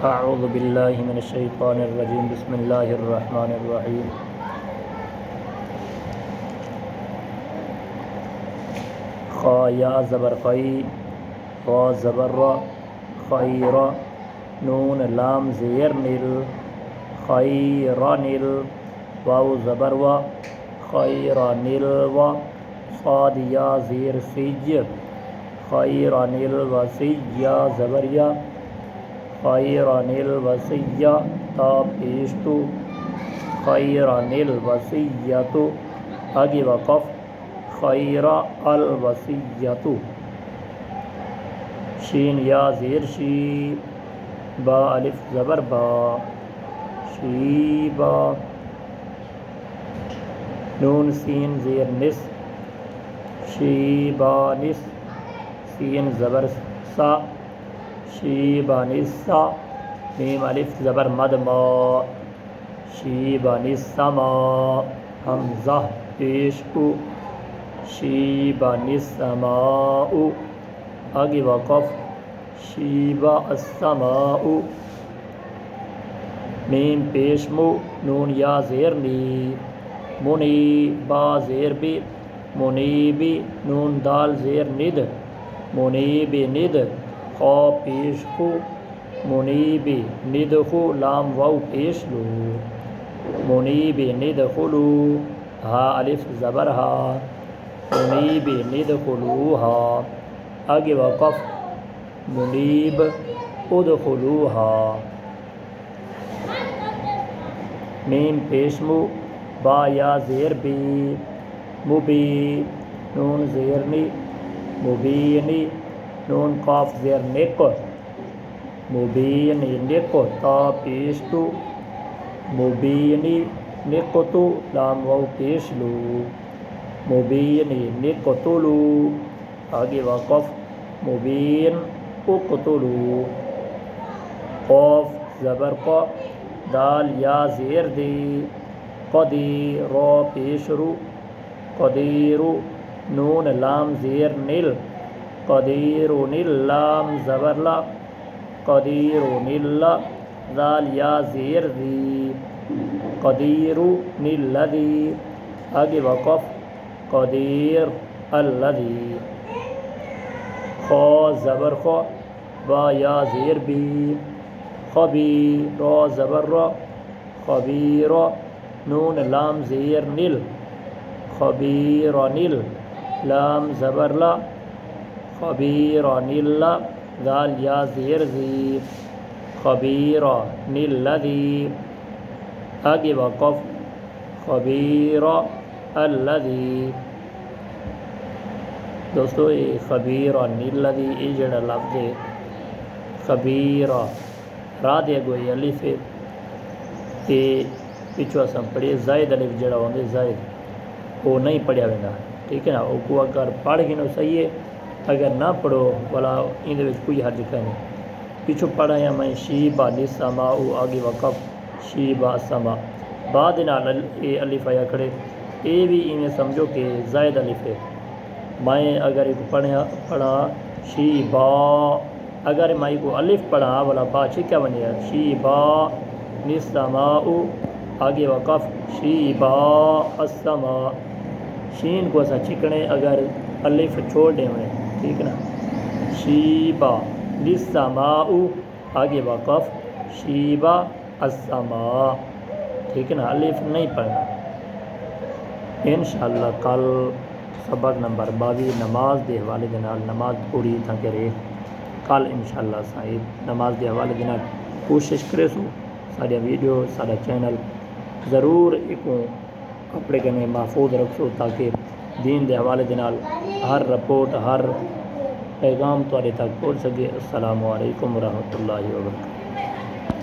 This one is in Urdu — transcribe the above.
اعوذ باللہ من الشیطان الرجیم بسم اللہ الرحمن الرحیم خا یا زبر خی را زبر را خیر نون لام زیر نل خیرنل واو زبر و خیرنل و صاد یا زیر سج خیرنل و سیا زبر یا خیرنل وصیہ تا پیشتو خیرنل وصیۃ آگے وقف خیر الوصیۃ شین یا زیر شی با الف زبر با شیبا نون سین زیر نس شیبانس سین زبر سا شیبانسا میم الف زبر مد ما شیبانسما حمزہ پیش او شیبانسماء آگے وقف شیبا السماء میم پیش مو نون یا زیر نی منی با زیر بی منیبی نون دال زیر ند منیب ند خا پیش خو منیب ندخو لام واو پیش لو منیب ندخلو ہا الف زبر ہا منیب ندخلوہا آگے وقف منیب ادخلوہا میم پیش مو با یا زیر بی مبی نون زیر نی مبینی نون قاف زیر نک مبین نک تا پیش تو مبینی نقتو لام واو پیش لو مبین نقتلو آگے وقف مبین اقتلو قاف زبر قا دال یا زیر دی قدی را پیش رو قدیرو نون لام زیر نل قدیر نل لام زبر لا قدیر نل ذال یا زیر دی قدیر نل دی آگے وقف قدیر الذی خا زبر خا با یا زیر بی خبی را زبر را خبیر نون لام زیر نل خبیر نل لام زبر لا خبیرن اللہ ذال یا زیر زی خبیرن الذی آگے وقف خبیر الذی دوستو یہ خبیرن الذی یہ جڑا لفظ ہے خبیر را دے گوئی الف ہے یہ پچھو اساں پڑھے زائد الف جڑا ہوندے زائد وہ نہیں پڑھیا ویندا ٹھیک ہے نا وہ کو اگر پڑھ گئے نو صحیح ہے اگر نہ پڑھو والا ان کوئی حرج نہیں پچھو پڑھا یا میں شیبا نسما آگے وقف شیبا سما بعد نال اے الف آیا کھڑے اے بھی انہیں سمجھو کہ زائد الف ہے میں اگر ایک پڑھا شیبا اگر میں کو الف پڑھا والا با چھکا بنیا شیبا نسما آگے وقف شیبا السما شین کو ایسا چھکنے اگر الف چھوڑ دیں انہیں ٹھیک نا شیبا للسماء آگے وقف شیبا السماء ٹھیک ہے نا الف نہیں پڑھنا انشاءاللہ کل سبق نمبر 22 نماز دے حوالے دے نال نماز پوری تھا کرے کل انشاءاللہ صاحب نماز دے حوالے دے نال کوشش کرے سو سارے ویڈیو سارا چینل ضرور ایک اپنے کنے محفوظ رکھو تاکہ دین دے حوالے دے نال ہر رپورٹ ہر پیغام تواڈے تک پہنچ سکے۔ السلام علیکم ورحمۃ اللہ وبرکاتہ۔